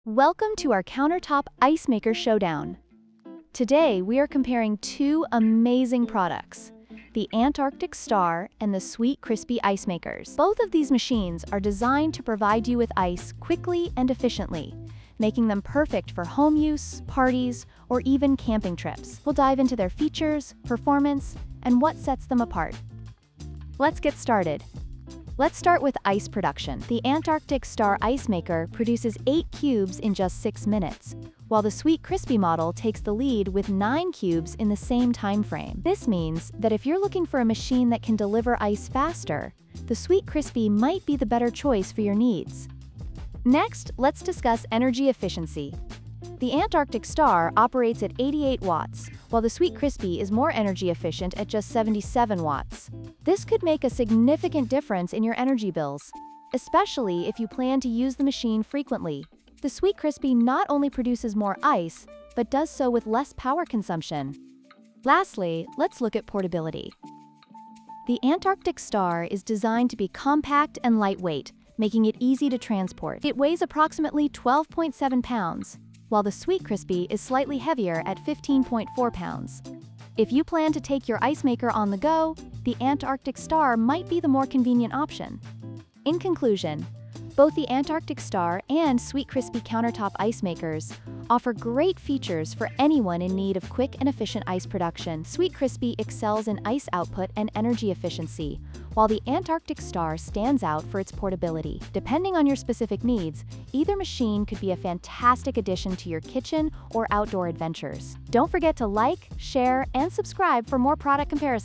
Welcome to our Countertop Ice Maker Showdown. Today, we are comparing two amazing products, the Antarctic Star and the Sweetcrispy Ice Makers. Both of these machines are designed to provide you with ice quickly and efficiently, making them perfect for home use, parties, or even camping trips. We'll dive into their features, performance, and what sets them apart. Let's get started. Let's start with ice production. The Antarctic Star Ice Maker produces 8 cubes in just 6 minutes, while the Sweetcrispy model takes the lead with 9 cubes in the same time frame. This means that if you're looking for a machine that can deliver ice faster, the Sweetcrispy might be the better choice for your needs. Next, let's discuss energy efficiency. The Antarctic Star operates at 88 watts, while the Sweetcrispy is more energy efficient at just 77 watts. This could make a significant difference in your energy bills, especially if you plan to use the machine frequently. The Sweetcrispy not only produces more ice, but does so with less power consumption. Lastly, let's look at portability. The Antarctic Star is designed to be compact and lightweight, making it easy to transport. It weighs approximately 12.7 pounds, while the Sweetcrispy is slightly heavier at 15.4 pounds. If you plan to take your ice maker on the go, the Antarctic Star might be the more convenient option. In conclusion, both the Antarctic Star and Sweetcrispy countertop ice makers offer great features for anyone in need of quick and efficient ice production. Sweetcrispy excels in ice output and energy efficiency, while the Antarctic Star stands out for its portability. Depending on your specific needs, either machine could be a fantastic addition to your kitchen or outdoor adventures. Don't forget to like, share, and subscribe for more product comparisons.